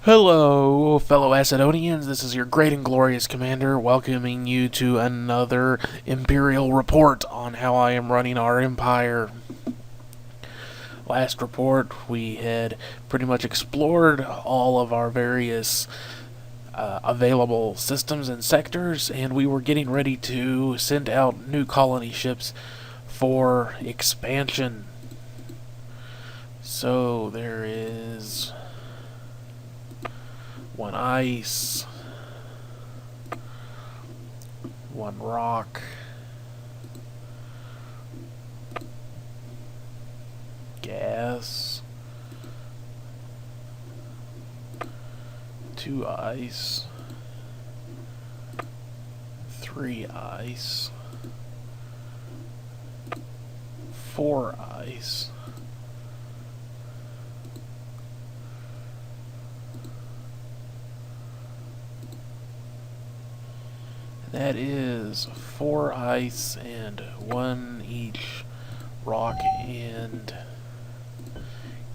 Hello, fellow Acidonians. This is your great and glorious commander welcoming you to another Emperial report on how I am running our empire. Last report, we had pretty much explored all of our various available systems and sectors, and we were getting ready to send out new colony ships for expansion. So there is one ice, one rock, gas, two ice, three ice, four ice, that is 4 ice and 1 each rock and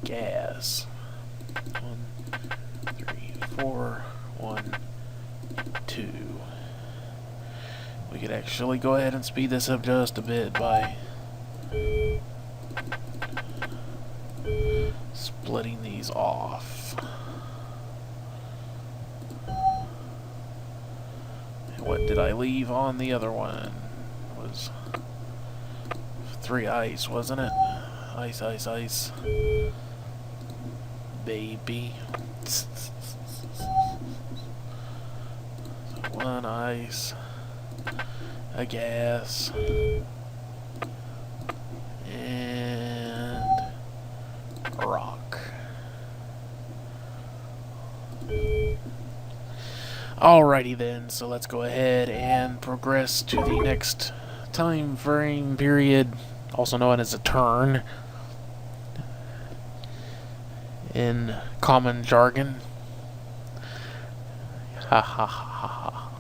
gas. 1, 3, 4, 1, 2. We could actually go ahead and speed this up just a bit by splitting these off. What did I leave on the other one? It was 3 ice, wasn't it? Ice, ice, ice. Baby. So 1 ice. A gas. And a rock. Alrighty then, so let's go ahead and progress to the next time frame period, also known as a turn in common jargon. Ha ha ha ha.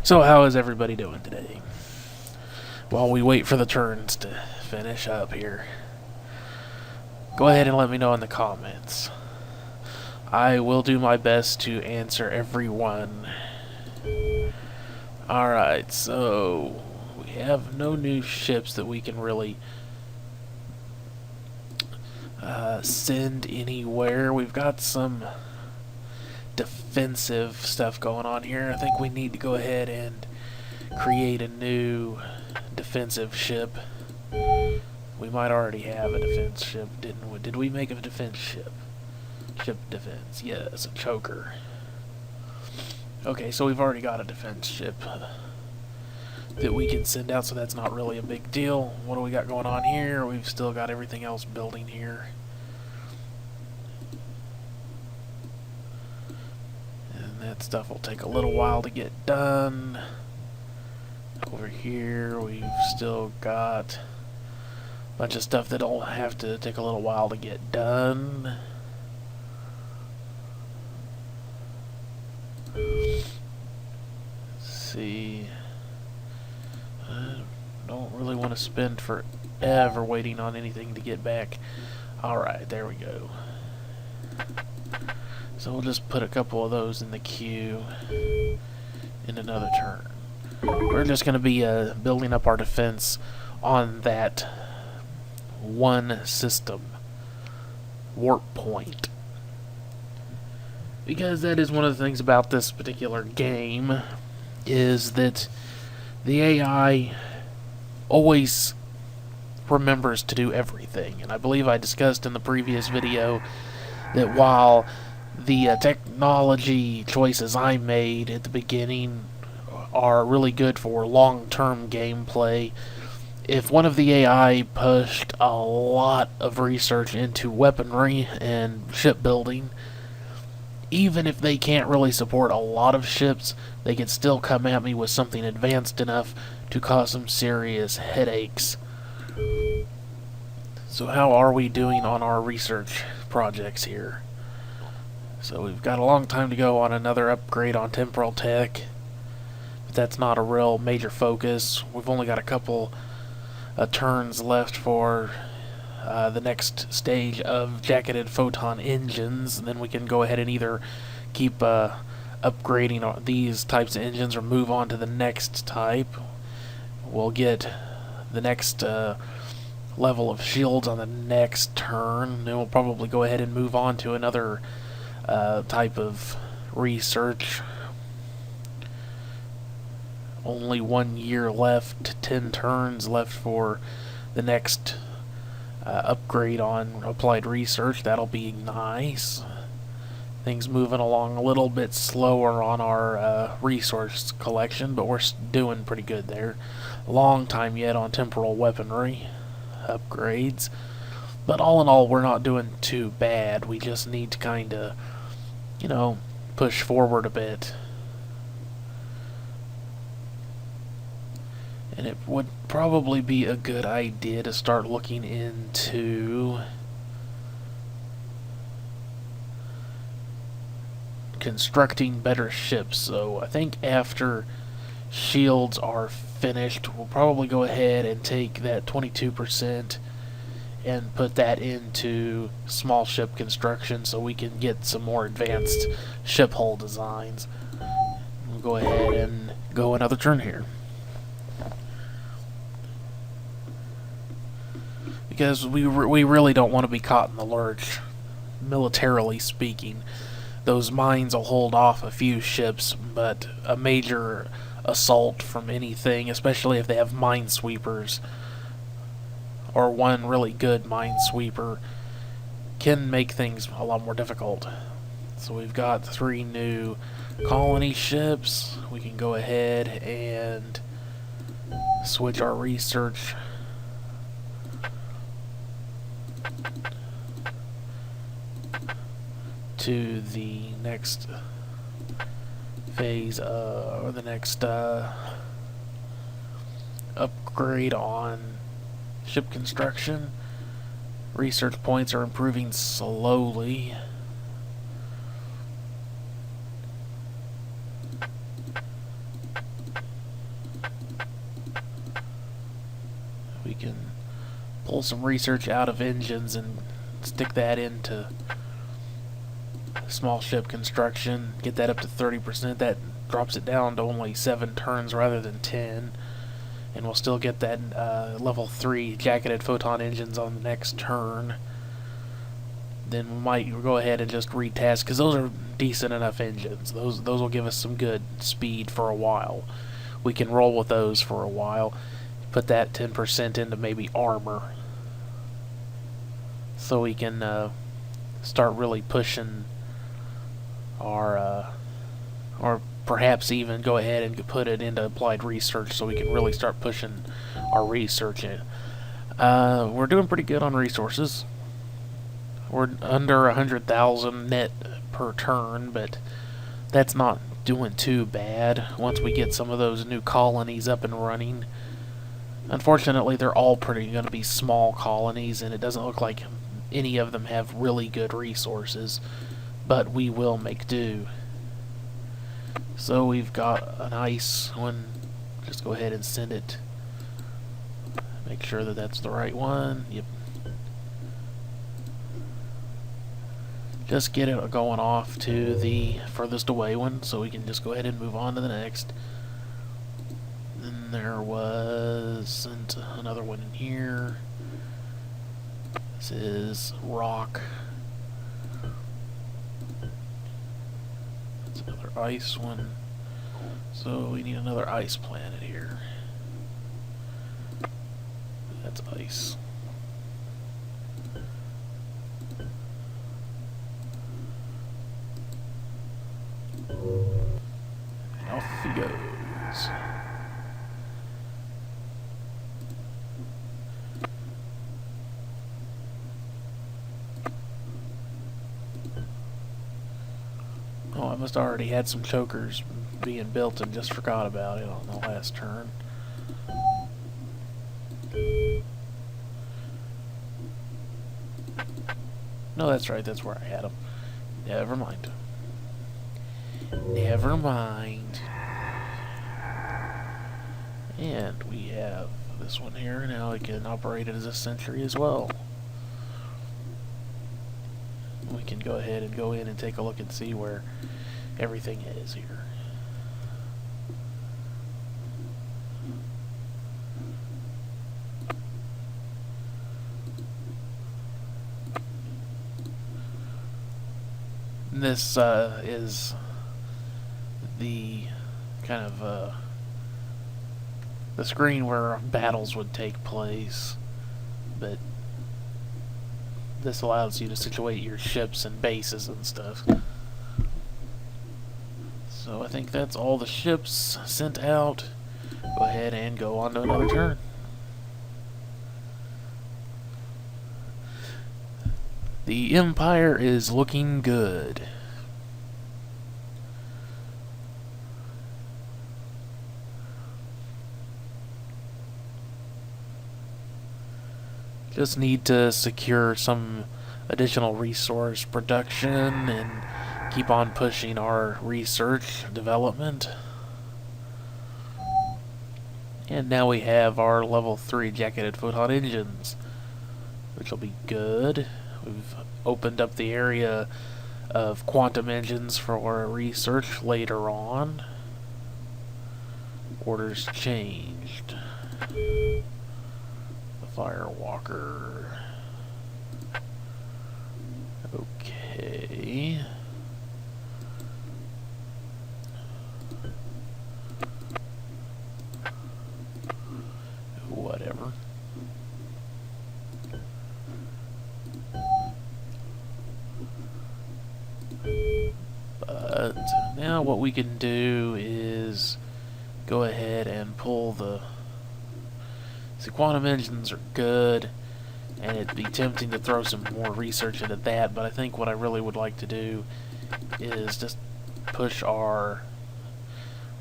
So how is everybody doing today? While we wait for the turns to finish up here, go ahead and let me know in the comments. I will do my best to answer everyone. Alright, so we have no new ships that we can really send anywhere. We've got some defensive stuff going on here. I think we need to go ahead and create a new defensive ship. We might already have a defense ship, didn't we? Did we make a defense ship? Ship defense, yes, a choker. Okay, so we've already got a defense ship that we can send out, so that's not really a big deal. What do we got going on here? We've still got everything else building here. And that stuff will take a little while to get done. Over here, we've still got a bunch of stuff that'll have to take a little while to get done. See, I don't really want to spend forever waiting on anything to get back. Alright, there we go. So we'll just put a couple of those in the queue in another turn. We're just going to be building up our defense on that one system, warp point. Because that is one of the things about this particular game, is that the AI always remembers to do everything. And I believe I discussed in the previous video that while the technology choices I made at the beginning are really good for long-term gameplay, if one of the AI pushed a lot of research into weaponry and shipbuilding, even if they can't really support a lot of ships, they can still come at me with something advanced enough to cause some serious headaches. So how are we doing on our research projects here? So we've got a long time to go on another upgrade on temporal tech, but that's not a real major focus. We've only got a couple turns left for the next stage of jacketed photon engines. And then we can go ahead and either keep upgrading these types of engines or move on to the next type. We'll get the next level of shields on the next turn. Then we'll probably go ahead and move on to another type of research. Only 1 year left, 10 turns left for the next upgrade on applied research. That'll be nice. Things moving along a little bit slower on our resource collection, but we're doing pretty good there. Long time yet on temporal weaponry upgrades, but all in all, we're not doing too bad. We just need to kind of, push forward a bit. And it would probably be a good idea to start looking into constructing better ships. So I think after shields are finished, we'll probably go ahead and take that 22% and put that into small ship construction so we can get some more advanced ship hull designs. We'll go ahead and go another turn here. Because we really don't want to be caught in the lurch, militarily speaking. Those mines will hold off a few ships, but a major assault from anything, especially if they have minesweepers, or one really good minesweeper, can make things a lot more difficult. So we've got 3 new colony ships. We can go ahead and switch our research to the next phase, or the next upgrade on ship construction. Research points are improving slowly. We can pull some research out of engines and stick that into small ship construction, get that up to 30%. That drops it down to only 7 turns rather than 10, and we'll still get that level 3 jacketed photon engines on the next turn. Then we might go ahead and just retask, because those are decent enough engines. Those will give us some good speed for a while. We can roll with those for a while. Put that 10% into maybe armor, so we can start really pushing our, or perhaps even go ahead and put it into applied research so we can really start pushing our research in. We're doing pretty good on resources. We're under 100,000 net per turn, but that's not doing too bad once we get some of those new colonies up and running. Unfortunately, they're all pretty going to be small colonies, and it doesn't look like any of them have really good resources, but we will make do. So we've got an ice one. Just go ahead and send it. Make sure that that's the right one. Yep. Just get it going off to the furthest away one, so we can just go ahead and move on to the next. Then there wasn't another one in here. This is rock. That's another ice one. So we need another ice planet here. That's ice. And off he goes. Oh, I must have already had some chokers being built and just forgot about it on the last turn. No, that's right, that's where I had them. Never mind. Never mind. And we have this one here. Now we can operate it as a sentry as well. can go ahead and go in and take a look and see where everything is here. This is the kind of the screen where battles would take place, but this allows you to situate your ships and bases and stuff. So I think that's all the ships sent out. Go ahead and go on to another turn. The Empire is looking good. Just need to secure some additional resource production and keep on pushing our research development. And now we have our level 3 jacketed photon engines, which will be good. We've opened up the area of quantum engines for our research later on. Orders changed. The Firewalker. Okay. Whatever. But now what we can do is go ahead and pull the... See, quantum engines are good, and it'd be tempting to throw some more research into that, but I think what I really would like to do is just push our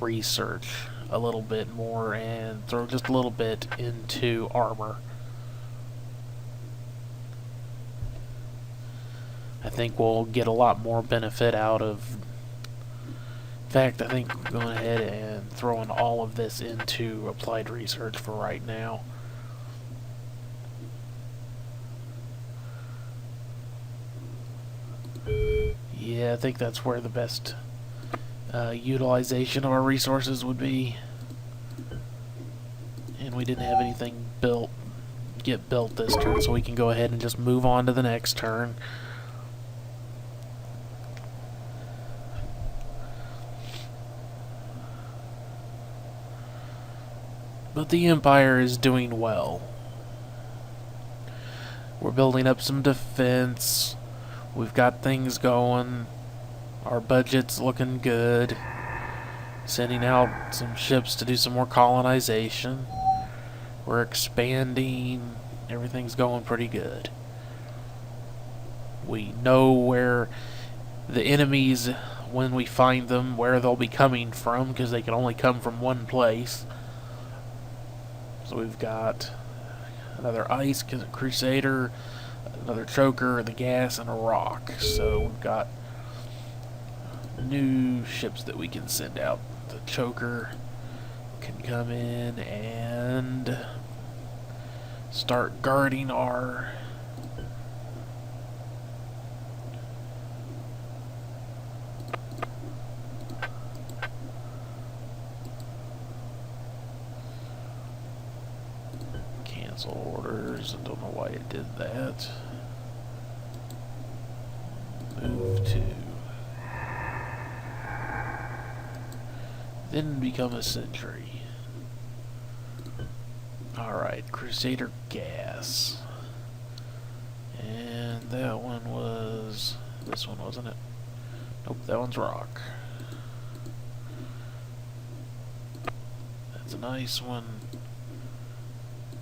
research a little bit more and throw just a little bit into armor. I think we'll get a lot more benefit out of... In fact, I think I'm going ahead and throwing all of this into applied research for right now. Yeah, I think that's where the best utilization of our resources would be. And we didn't have anything get built this turn, so we can go ahead and just move on to the next turn. But the Empire is doing well. We're building up some defense. We've got things going. Our budget's looking good. Sending out some ships to do some more colonization. We're expanding. Everything's going pretty good. We know where the enemies, when we find them, where they'll be coming from, because they can only come from one place. So we've got another ice crusader, another choker, the gas, and a rock. So we've got new ships that we can send out. The choker can come in and start guarding our orders. I don't know why it did that. Move to. Then become a sentry. Alright, Crusader gas. And that one was... this one, wasn't it? Nope, that one's rock. That's a nice one.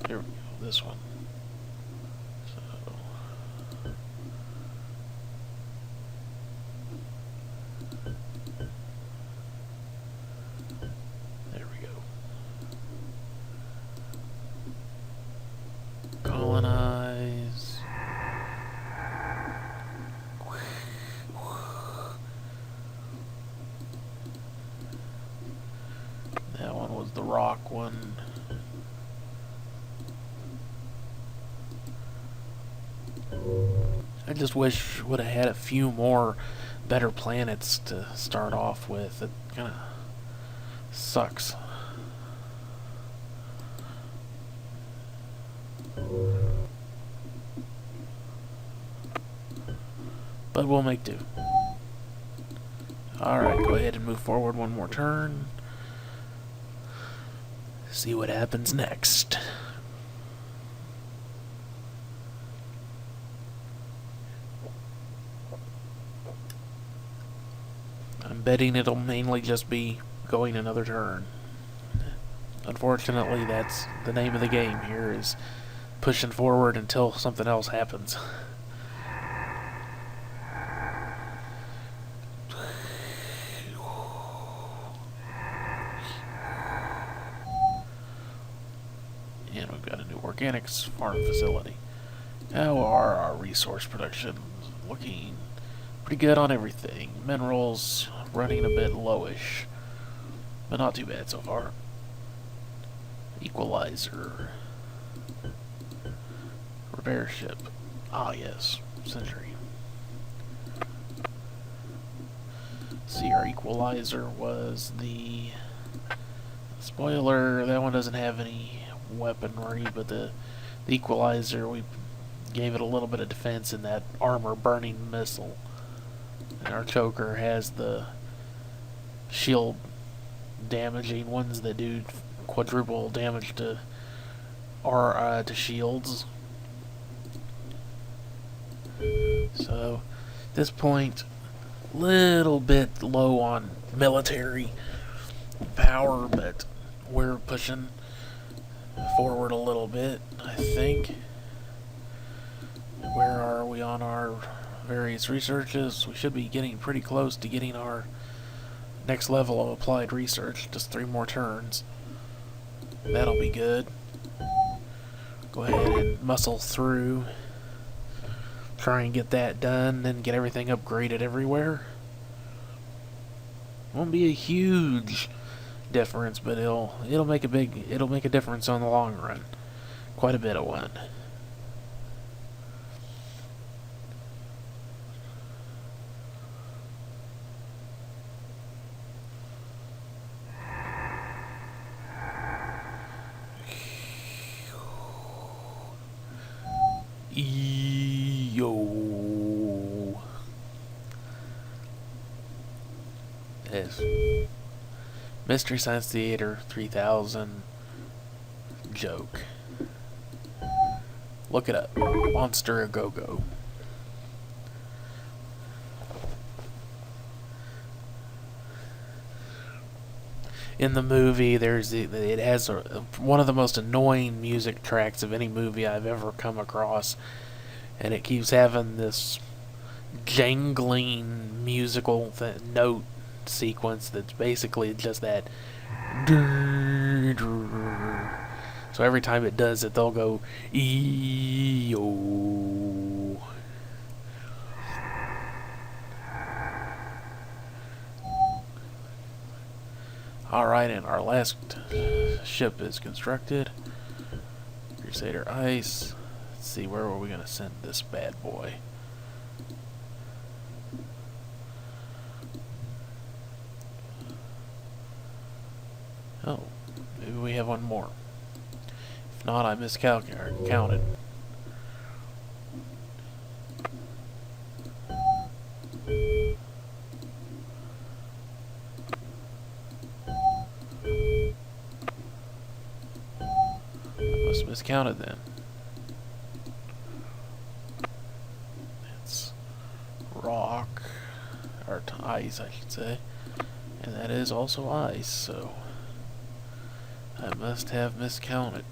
Here we go, this one. So there we go. Colonize. That one was the rock one. I just wish would have had a few more better planets to start off with. It kind of sucks. But we'll make do. Alright, go ahead and move forward one more turn. See what happens next. I'm betting it'll mainly just be going another turn. Unfortunately, that's the name of the game here, is pushing forward until something else happens. And we've got a new organics farm facility. How are our resource production? Looking pretty good on everything. Minerals running a bit lowish, but not too bad so far. Equalizer. Repair ship. Ah yes, Century. See, our equalizer was the spoiler. That one doesn't have any weaponry, but the equalizer, we gave it a little bit of defense in that armor burning missile. And our choker has the shield damaging ones that do quadruple damage to to shields. So at this point, little bit low on military power, but we're pushing forward a little bit, I think. Where are we on our various researches? We should be getting pretty close to getting our next level of applied research. Just 3 more turns. That'll be good. Go ahead and muscle through. Try and get that done, then get everything upgraded everywhere. Won't be a huge difference, but it'll make a difference on the long run. Quite a bit of one. Yo. Yes. Mystery Science Theater 3000 joke. Look it up. Monster A Go-Go. In the movie, it has one of the most annoying music tracks of any movie I've ever come across, and it keeps having this jangling musical note sequence that's basically just that. So every time it does it, they'll go E-O. Alright, and our last ship is constructed. Crusader Ice. Let's see, where are we going to send this bad boy? Oh, maybe we have one more. If not, I miscounted. Miscounted then. It's rock, or ice I should say, and that is also ice, so I must have miscounted.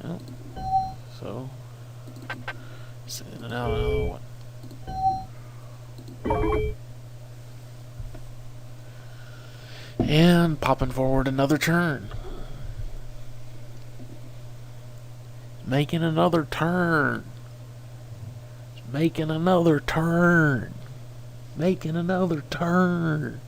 Oh, so sending out another one. And popping forward another turn. Making another turn. Making another turn. Making another turn.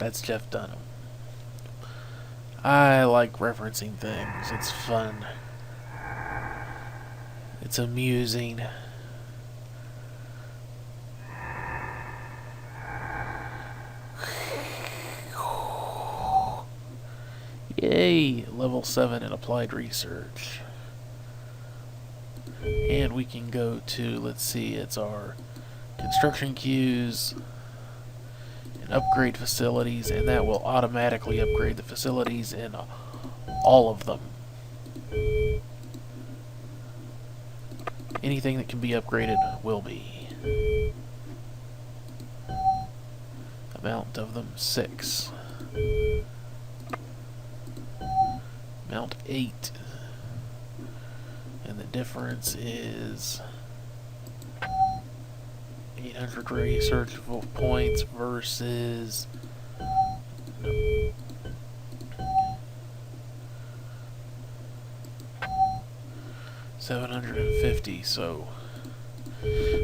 That's Jeff Dunham. I like referencing things. It's fun. It's amusing. Yay! Level 7 in applied research. And we can go to, let's see, it's our construction queues and upgrade facilities, and that will automatically upgrade the facilities in all of them. Anything that can be upgraded will be. Amount of them, 6. Amount 8. And the difference is 800 research points versus 750, so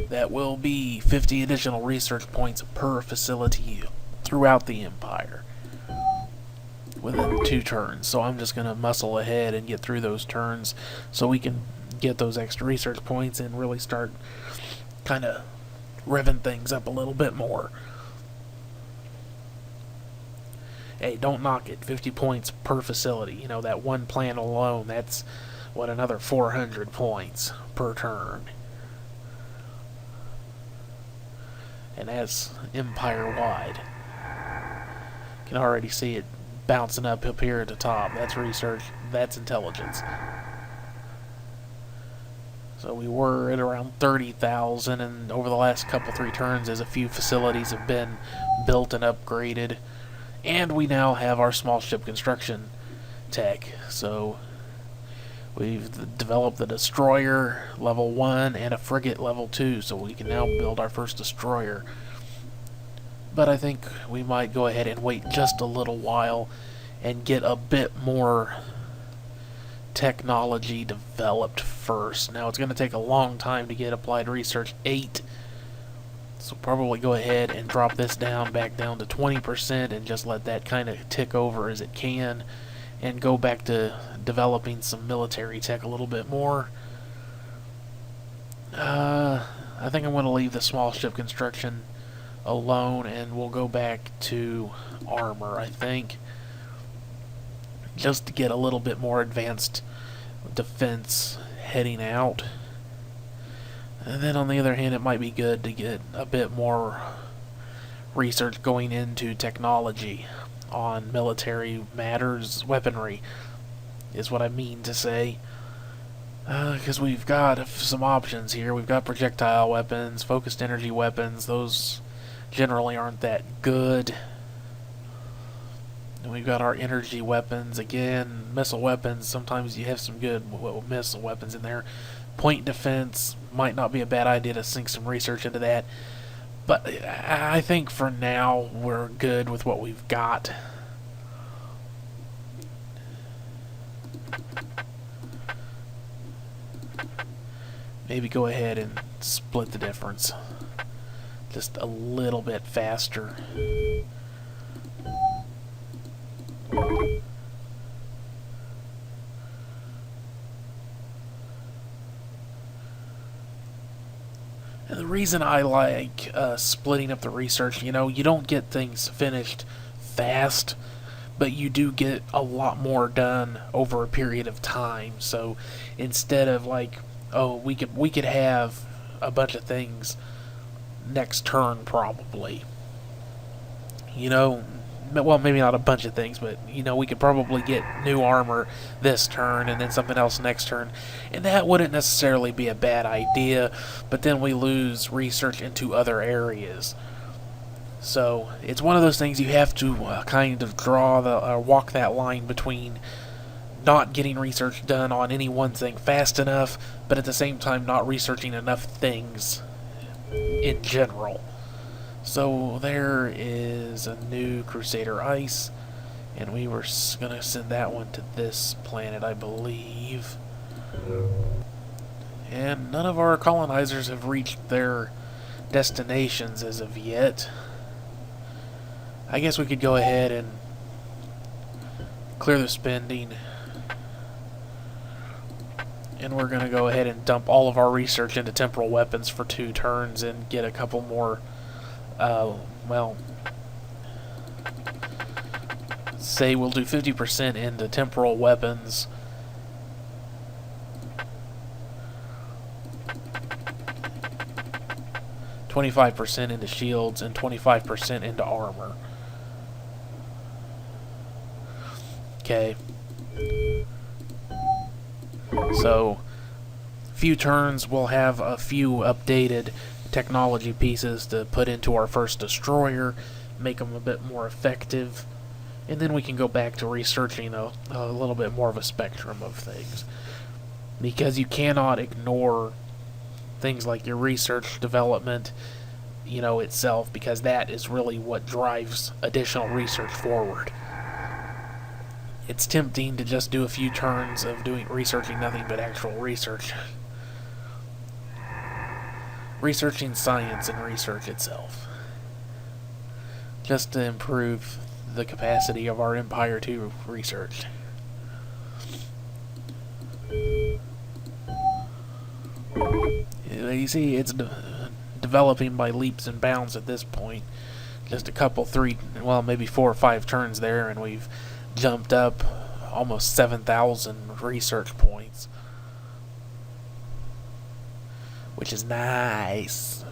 that will be 50 additional research points per facility throughout the Empire within 2 turns. So I'm just going to muscle ahead and get through those turns so we can get those extra research points and really start kind of revving things up a little bit more. Hey, don't knock it. 50 points per facility. You know, that one plan alone, that's, what, another 400 points per turn. And that's Empire-wide. You can already see it bouncing up here at the top. That's research. That's intelligence. So we were at around 30,000, and over the last couple 3 turns, as a few facilities have been built and upgraded, and we now have our small ship construction tech. So we've developed the destroyer level 1 and a frigate level 2, so we can now build our first destroyer. But I think we might go ahead and wait just a little while and get a bit more technology developed first. Now, it's going to take a long time to get applied research 8, so probably go ahead and drop this down back down to 20% and just let that kind of tick over as it can, and go back to developing some military tech a little bit more. I think I'm going to leave the small ship construction alone, and we'll go back to armor, I think, just to get a little bit more advanced defense heading out. And then on the other hand, it might be good to get a bit more research going into technology on military matters. Weaponry is what I mean to say, because we've got some options here. We've got projectile weapons, focused energy weapons. Those generally aren't that good. And we've got our energy weapons again, missile weapons. Sometimes you have some good missile weapons in there. Point defense might not be a bad idea to sink some research into that, but I think for now we're good with what we've got. Maybe go ahead and split the difference just a little bit faster. And the reason I like splitting up the research, you know, you don't get things finished fast, but you do get a lot more done over a period of time. So instead of like, oh, we could have a bunch of things next turn probably. You know, well, maybe not a bunch of things, but, you know, we could probably get new armor this turn and then something else next turn. And that wouldn't necessarily be a bad idea, but then we lose research into other areas. So it's one of those things you have to kind of walk that line between not getting research done on any one thing fast enough, but at the same time not researching enough things in general. So there is a new Crusader Ice, and we were going to send that one to this planet, I believe. And none of our colonizers have reached their destinations as of yet. I guess we could go ahead and clear the spending, and we're going to go ahead and dump all of our research into temporal weapons for 2 turns and get a couple more, well, say we'll do 50% into temporal weapons, 25% into shields, and 25% into armor. Okay. So, few turns we'll have a few updated technology pieces to put into our first destroyer, make them a bit more effective, and then we can go back to researching a little bit more of a spectrum of things. Because you cannot ignore things like your research development, itself, because that is really what drives additional research forward. It's tempting to just do a few turns of researching nothing but actual research. Researching science and research itself. Just to improve the capacity of our empire to research. You see, it's developing by leaps and bounds at this point. Just a couple, maybe 4 or 5 turns there, and we've jumped up almost 7,000 research points, which is nice.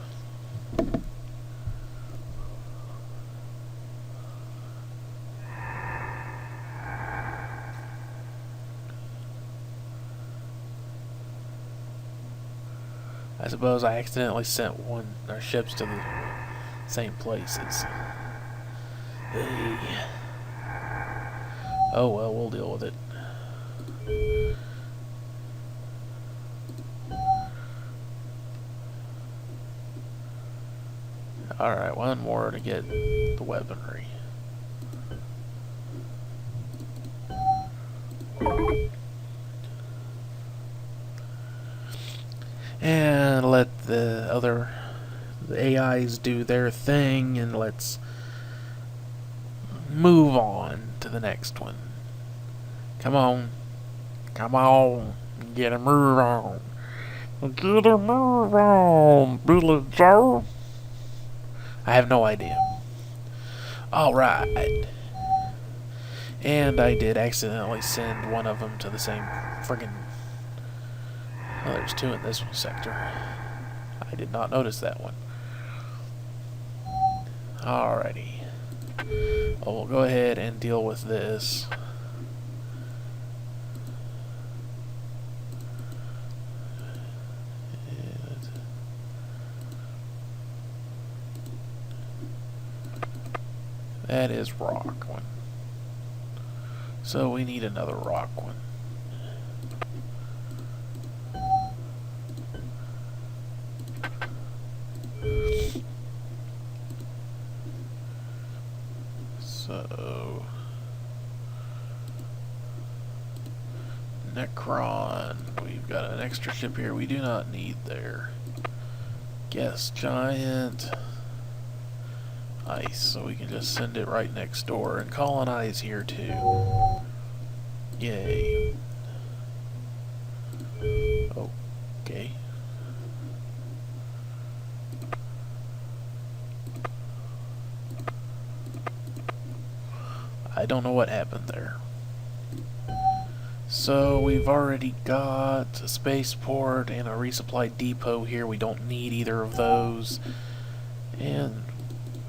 I suppose I accidentally sent our ships to the same places. Hey. Oh well, we'll deal with it. Alright, one more to get the weaponry. And let the AIs do their thing, and let's move on to the next one. Come on. Come on. Get a move on. Get a move on, Billy Joe. I have no idea. Alright. And I did accidentally send one of them to the same friggin'... Oh, there's 2 in this sector. I did not notice that one. Alrighty. Well, we'll go ahead and deal with this. That is rock one. So we need another rock one. So Necron, we've got an extra ship here we do not need there. Gas giant. Ice, so we can just send it right next door and colonize here too. Yay. Okay. I don't know what happened there. So we've already got a spaceport and a resupply depot here. We don't need either of those. And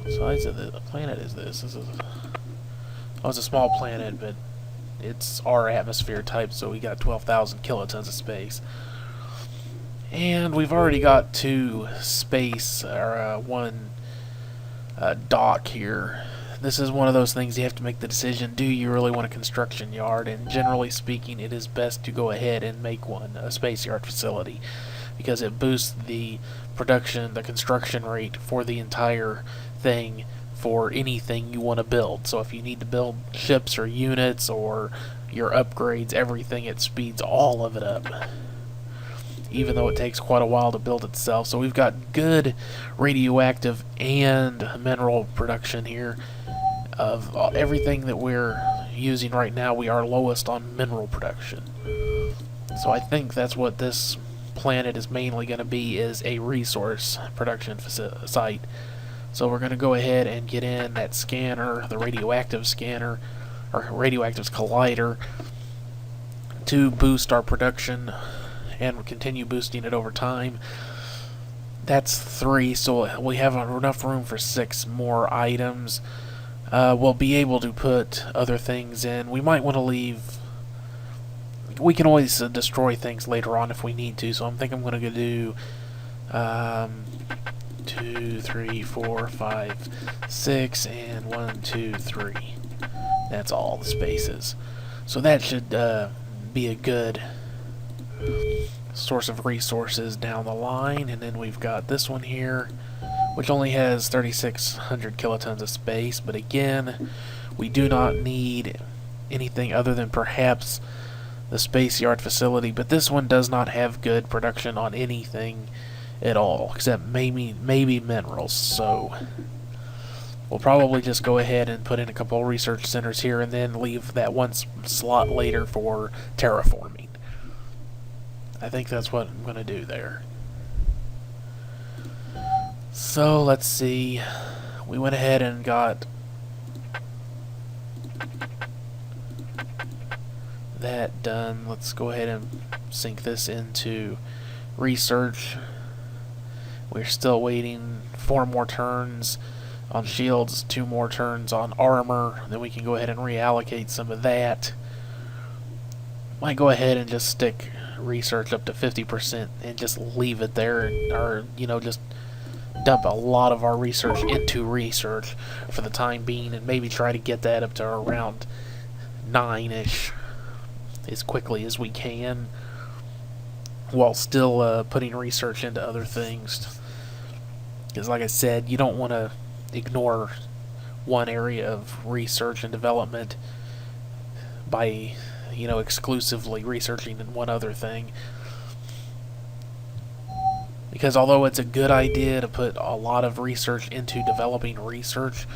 what size of the planet is this? This is it's a small planet, but it's our atmosphere type, so we got 12,000 kilotons of space. And we've already got 2 space, or 1 dock here. This is one of those things you have to make the decision, do you really want a construction yard? And generally speaking, it is best to go ahead and make one, a space yard facility, because it boosts the production, the construction rate for the entire thing for anything you want to build. So if you need to build ships or units or your upgrades, everything, it speeds all of it up, even though it takes quite a while to build itself. So we've got good radioactive and mineral production here. of everything that we're using right now, we are lowest on mineral production. So I think that's what this planet is mainly going to be, is a resource production site. So we're going to go ahead and get in that scanner, the radioactive scanner, or radioactive collider, to boost our production and continue boosting it over time. That's 3, so we have enough room for 6 more items. We'll be able to put other things in. We might want to leave... We can always destroy things later on if we need to, so I think I'm going to do 2, 3, 4, 5, 6, and 1, 2, 3. That's all the spaces. So that should be a good source of resources down the line. And then we've got this one here, which only has 3,600 kilotons of space, but again, we do not need anything other than perhaps the space yard facility, but this one does not have good production on anything at all, except maybe minerals, so we'll probably just go ahead and put in a couple research centers here and then leave that one slot later for terraforming. I think that's what I'm going to do there. So let's see, we went ahead and got that done. Let's go ahead and sync this into research. We're still waiting 4 more turns on shields, 2 more turns on armor, then we can go ahead and reallocate some of that. Might go ahead and just stick research up to 50% and just leave it there, or just dump a lot of our research into research for the time being, and maybe try to get that up to around 9-ish as quickly as we can, while still putting research into other things. Because like I said, you don't want to ignore one area of research and development by exclusively researching in one other thing. Because although it's a good idea to put a lot of research into developing research,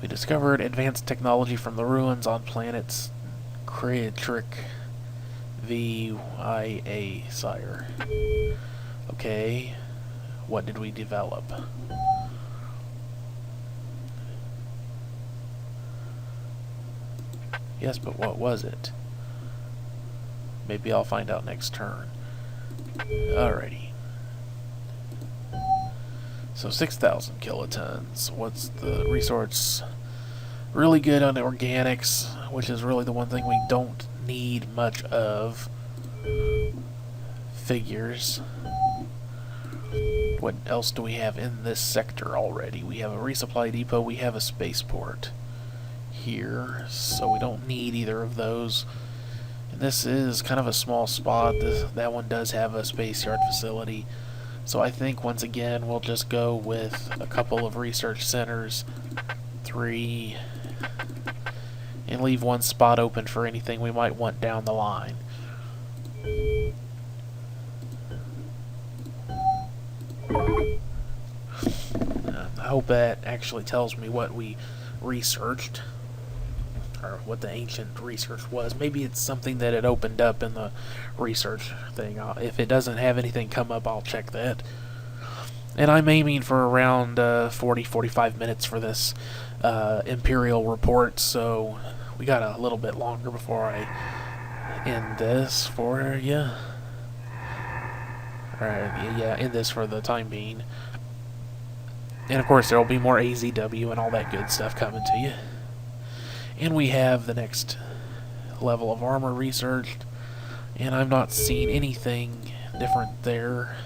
we discovered advanced technology from the ruins on planets Creatric VIA, sire. Okay, what did we develop? Yes, but what was it? Maybe I'll find out next turn. Alrighty. So 6,000 kilotons. What's the resource? Really good on organics, which is really the one thing we don't need much of. Figures. What else do we have in this sector already? We have a resupply depot, we have a spaceport here, so we don't need either of those. And this is kind of a small spot. That one does have a space yard facility. So I think once again we'll just go with a couple of research centers, 3, and leave one spot open for anything we might want down the line. I hope that actually tells me what we researched, or what the ancient research was. Maybe it's something that it opened up in the research thing. If it doesn't have anything come up, I'll check that. And I'm aiming for around 40-45 minutes for this Emperial report, so we got a little bit longer before I end this for you. Alright, yeah, end this for the time being. And of course there will be more AZW and all that good stuff coming to you. And we have the next level of armor researched, and I've not seen anything different there.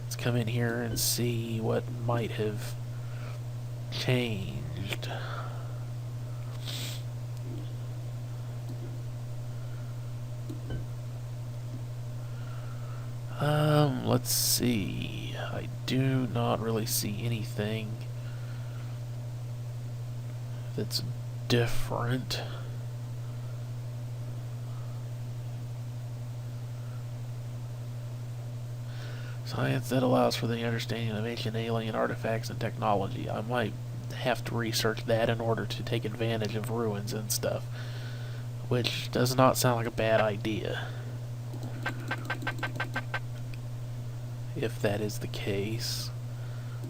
Let's come in here and see what might have changed. Let's see. I do not really see anything that's different. Science that allows for the understanding of ancient alien artifacts and technology. I might have to research that in order to take advantage of ruins and stuff, which does not sound like a bad idea. If that is the case.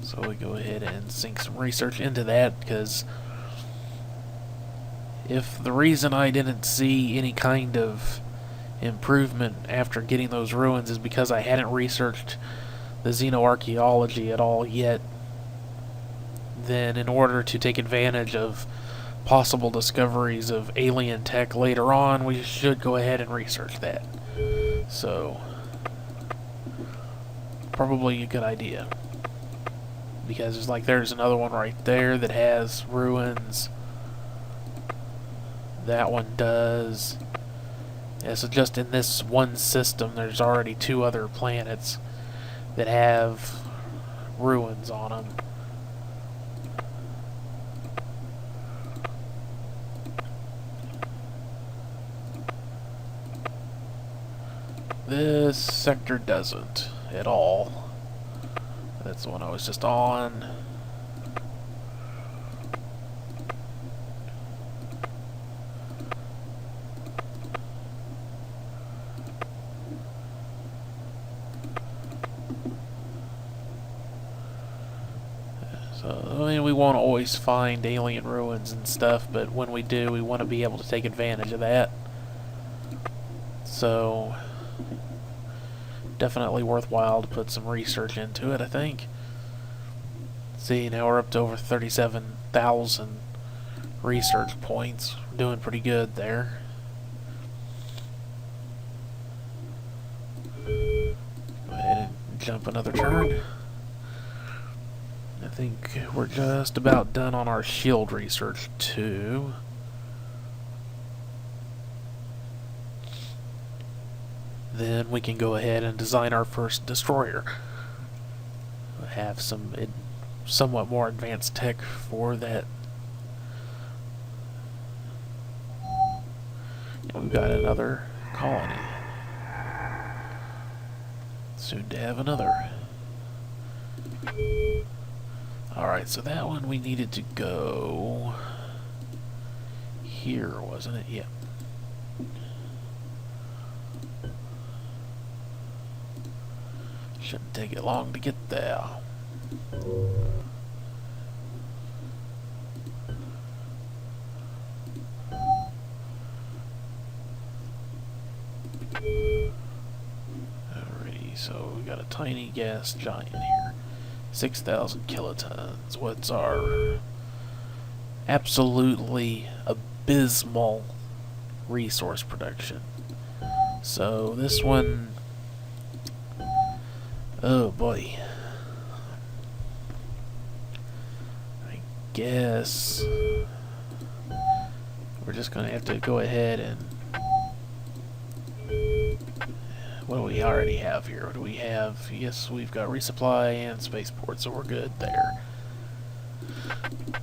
So we go ahead and sink some research into that, because if the reason I didn't see any kind of improvement after getting those ruins is because I hadn't researched the xenoarchaeology at all yet, then in order to take advantage of possible discoveries of alien tech later on, we should go ahead and research that. So, probably a good idea. Because it's like there's another one right there that has ruins. That one does. Yeah, so just in this one system, there's already 2 other planets that have ruins on them. This sector doesn't at all. That's the one I was just on. So, I mean, we won't always find alien ruins and stuff, but when we do, we want to be able to take advantage of that. So, definitely worthwhile to put some research into it, I think. See, now we're up to over 37,000 research points. We're doing pretty good there. Go ahead and jump another turn. I think we're just about done on our shield research too. Then we can go ahead and design our first destroyer. We'll have some somewhat more advanced tech for that. And we've got another colony. Soon to have another. Alright, so that one we needed to go here, wasn't it? Yeah. Shouldn't take it long to get there. Alrighty, so we got a tiny gas giant here. 6,000 kilotons. What's our absolutely abysmal resource production? So this one, oh boy. I guess we're just gonna have to go ahead and, what do we already have here? What do we have? Yes, we've got resupply and spaceport, so we're good there.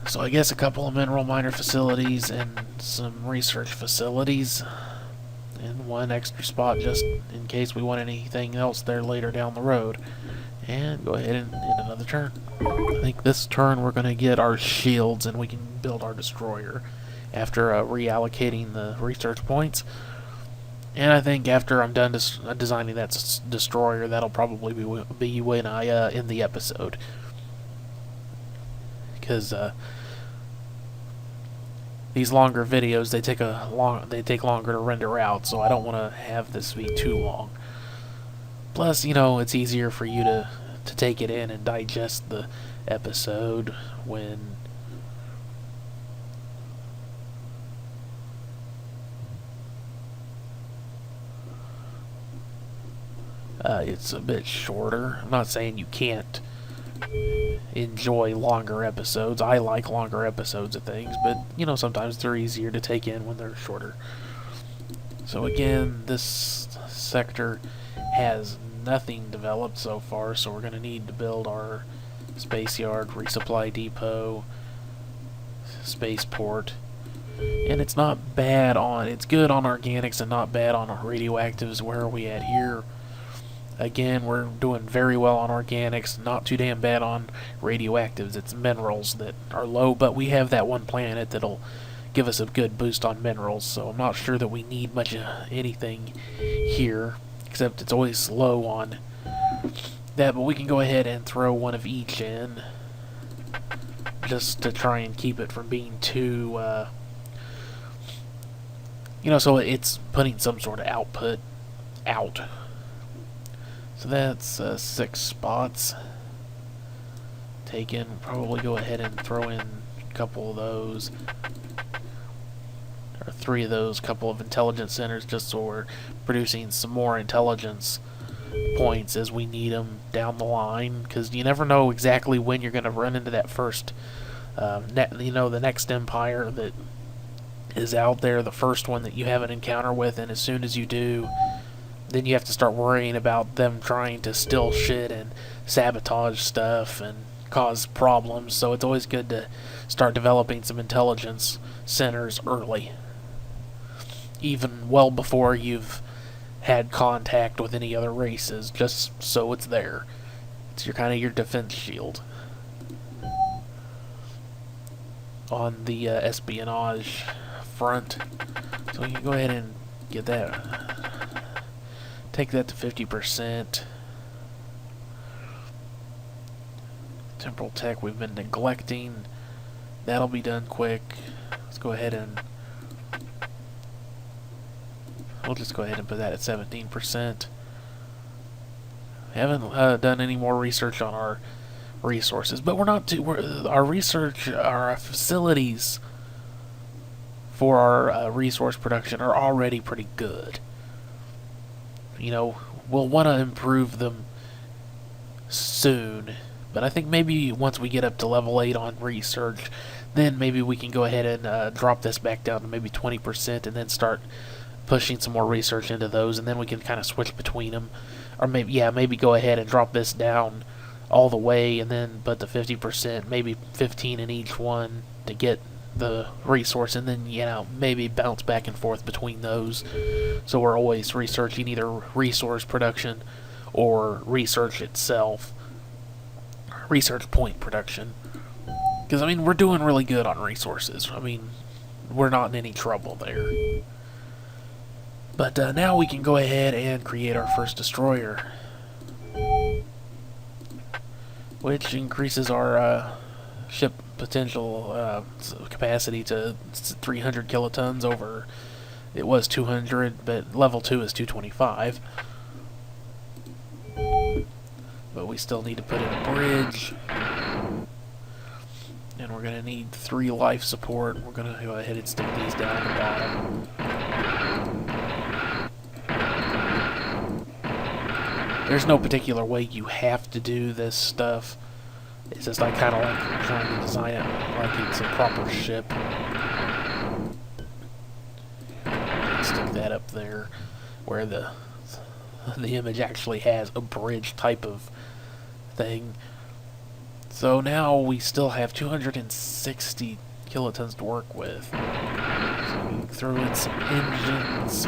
So I guess a couple of mineral miner facilities and some research facilities, and one extra spot just in case we want anything else there later down the road. And go ahead and end another turn. I think this turn we're going to get our shields and we can build our destroyer after reallocating the research points. And I think after I'm done designing that destroyer, that'll probably be when I end the episode. Because these longer videos, they take longer to render out, so I don't want to have this be too long. Plus, you know, it's easier for you to take it in and digest the episode when it's a bit shorter. I'm not saying you can't enjoy longer episodes. I like longer episodes of things, but you know, sometimes they're easier to take in when they're shorter. So again, this sector has nothing developed so far, so we're going to need to build our space yard, resupply depot, spaceport. And it's not bad on, it's good on organics and not bad on radioactives. Where are we at here? Again, we're doing very well on organics, not too damn bad on radioactives. It's minerals that are low, but we have that one planet that'll give us a good boost on minerals, so I'm not sure that we need much of anything here, except it's always low on that, but we can go ahead and throw one of each in, just to try and keep it from being too, so it's putting some sort of output out. So that's 6 spots taken. Probably go ahead and throw in a couple of those, or 3 of those, couple of intelligence centers, just so we're producing some more intelligence points as we need them down the line, because you never know exactly when you're going to run into that first, the next empire that is out there, the first one that you have an encounter with, and as soon as you do, then you have to start worrying about them trying to steal shit and sabotage stuff and cause problems. So it's always good to start developing some intelligence centers early, even well before you've had contact with any other races, just so it's there. It's your kind of your defense shield on the espionage front. So we can go ahead and get that. Take that to 50%. Temporal tech we've been neglecting. That'll be done quick. Let's go ahead and we'll just go ahead and put that at 17%. We haven't done any more research on our resources, but our research, our facilities for our resource production are already pretty good. We'll want to improve them soon, but I think maybe once we get up to level 8 on research, then maybe we can go ahead and drop this back down to maybe 20% and then start pushing some more research into those, and then we can kind of switch between them. Or maybe go ahead and drop this down all the way and then put the 50%, maybe 15 in each one to get the resource, and then maybe bounce back and forth between those, so we're always researching either resource production or research itself, research point production, because we're doing really good on resources. We're not in any trouble there. But now we can go ahead and create our first destroyer, which increases our ship potential capacity to 300 kilotons over. It was 200, but level 2 is 225. But we still need to put in a bridge, and we're going to need 3 life support. We're going to go ahead and stick these down at the bottom. There's no particular way you have to do this stuff. It's just I kind of like trying to design it like it's a proper ship. Stick that up there where the image actually has a bridge type of thing. So now we still have 260 kilotons to work with. So we can throw in some engines.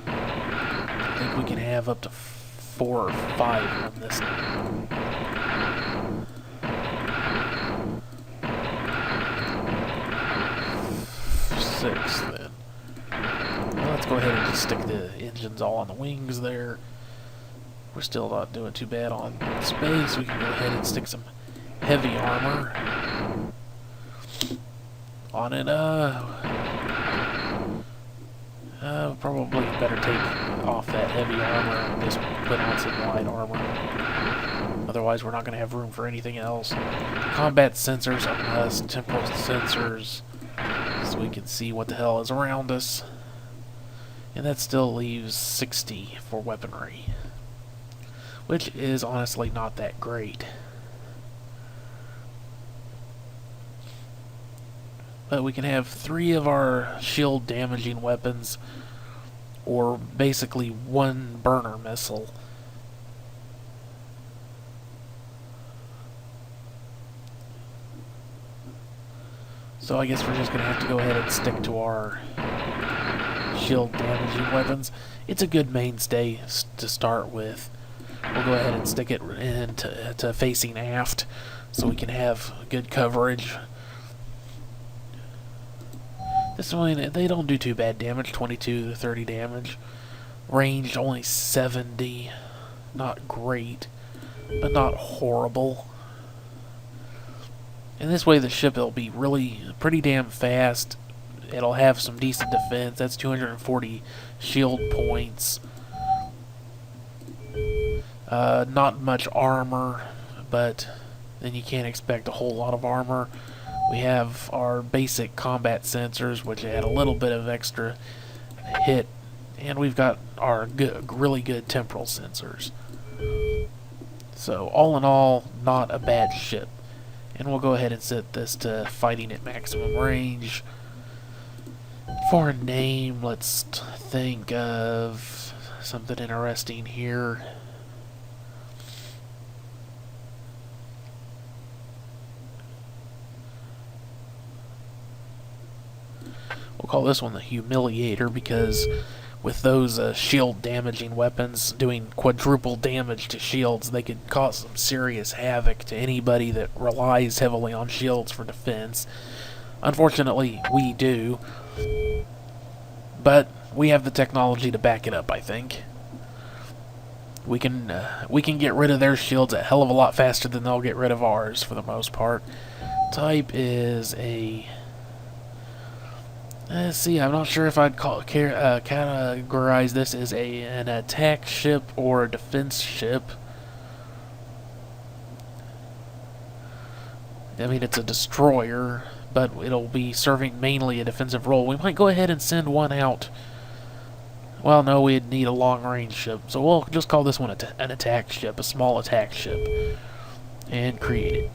I think we can have up to 4 or 5 on this. 6 then. Well, let's go ahead and just stick the engines all on the wings there. We're still not doing too bad on space. We can go ahead and stick some heavy armor on it. Probably better take off that heavy armor and just put on some light armor. Otherwise, we're not going to have room for anything else. Combat sensors on us, temporal sensors, so we can see what the hell is around us. And that still leaves 60 for weaponry, which is honestly not that great. But we can have 3 of our shield damaging weapons, or basically 1 burner missile. So I guess we're just going to have to go ahead and stick to our shield damaging weapons, it's a good mainstay to start with. We'll go ahead and stick it into facing aft so we can have good coverage. This one, they don't do too bad damage, 22 to 30 damage. Range only 70. Not great, but not horrible. And this way the ship will be really pretty damn fast. It'll have some decent defense. That's 240 shield points. Not much armor, but then you can't expect a whole lot of armor. We have our basic combat sensors, which add a little bit of extra hit, and we've got our really good temporal sensors. So all in all, not a bad ship. And we'll go ahead and set this to fighting at maximum range. For a name, let's think of something interesting here. We'll call this one the Humiliator, because with those shield damaging weapons doing quadruple damage to shields, they could cause some serious havoc to anybody that relies heavily on shields for defense. Unfortunately, we do, but we have the technology to back it up, I think. We can get rid of their shields a hell of a lot faster than they'll get rid of ours, for the most part. Type is a... Let's see, I'm not sure if I'd categorize this as an attack ship or a defense ship. I mean, it's a destroyer, but it'll be serving mainly a defensive role. We might go ahead and send one out. Well, no, we'd need a long-range ship, so we'll just call this one an attack ship, a small attack ship, and create it.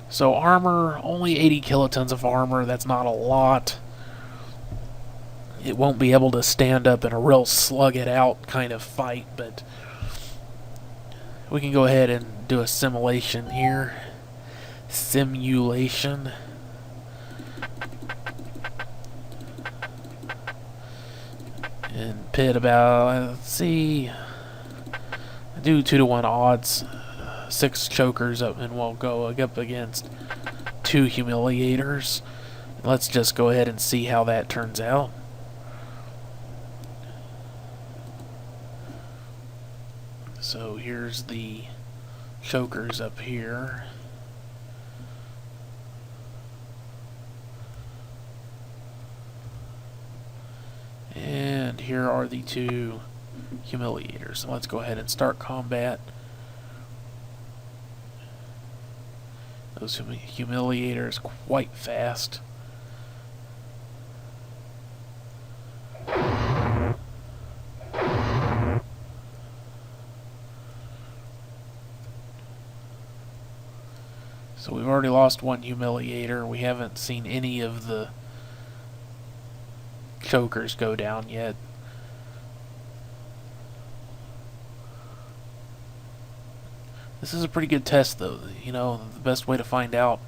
So armor, only 80 kilotons of armor. That's not a lot. It won't be able to stand up in a real slug-it-out kind of fight, but we can go ahead and do a simulation here. Simulation. And pit about, let's see, do 2-to-1 odds, 6 chokers up, and we'll go up against 2 humiliators. Let's just go ahead and see how that turns out. So here's the chokers up here. And here are the 2 humiliators. So let's go ahead and start combat. Those humiliators quite fast. So we've already lost 1 humiliator. We haven't seen any of the chokers go down yet. This is a pretty good test, though. You know, the best way to find out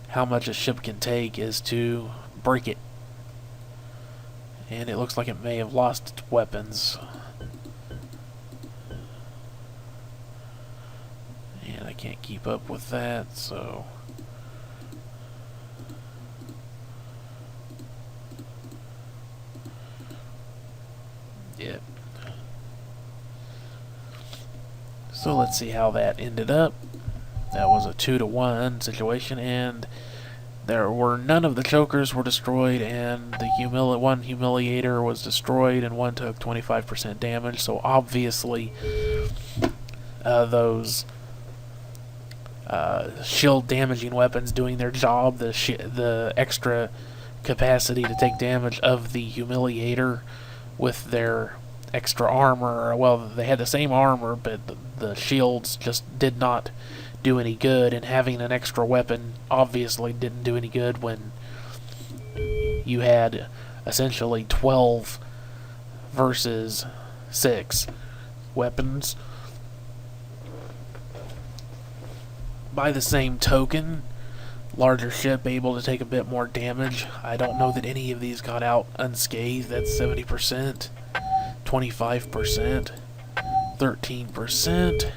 how much a ship can take is to break it. And it looks like it may have lost its weapons. And I can't keep up with that, so... Yep. So let's see how that ended up. That was a 2-to-1 situation, and there were none of the chokers were destroyed, and the one humiliator was destroyed, and one took 25% damage. So obviously, those shield damaging weapons doing their job, the extra capacity to take damage of the humiliator with their extra armor. Well, they had the same armor, but the shields just did not do any good, and having an extra weapon obviously didn't do any good when you had essentially 12 versus 6 weapons. By the same token, larger ship able to take a bit more damage. I don't know that any of these got out unscathed. That's 70%, 25%, 13%.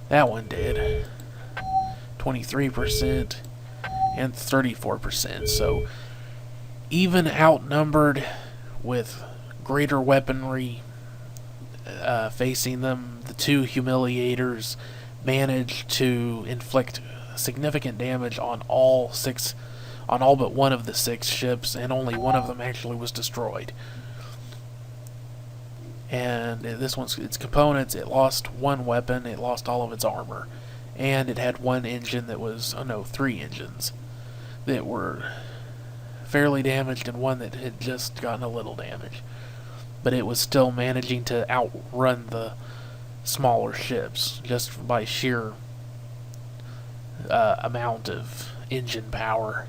That one did. 23%, and 34%. So even outnumbered with greater weaponry facing them, the two Humiliators managed to inflict significant damage on all but one of the 6 ships, and only one of them actually was destroyed. And this one's its components, it lost one weapon, it lost all of its armor, and it had one engine that was, 3 engines that were fairly damaged, and one that had just gotten a little damage. But it was still managing to outrun the smaller ships just by sheer amount of engine power.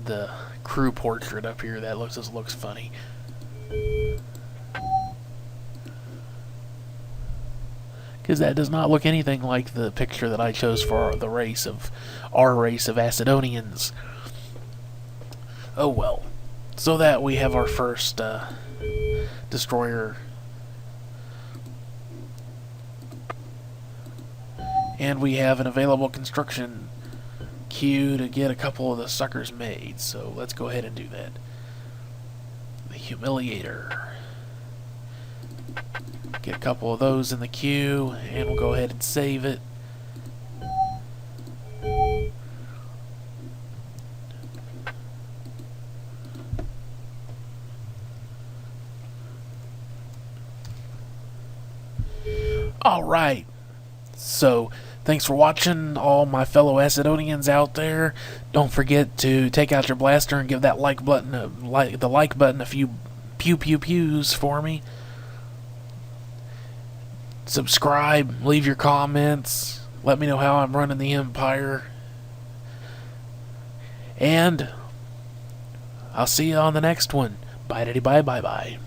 The crew portrait up here, that looks funny. Because that does not look anything like the picture that I chose for our race of Acidonians. Oh well. So that we have our first destroyer. And we have an available construction queue to get a couple of the suckers made. So let's go ahead and do that. The Humiliator. Get a couple of those in the queue, and we'll go ahead and save it. Alright, so thanks for watching, all my fellow Acidonians out there. Don't forget to take out your blaster and give that like button a few pew-pew-pews for me. Subscribe, leave your comments, let me know how I'm running the Empire. And I'll see you on the next one. Bye-bye-bye-bye.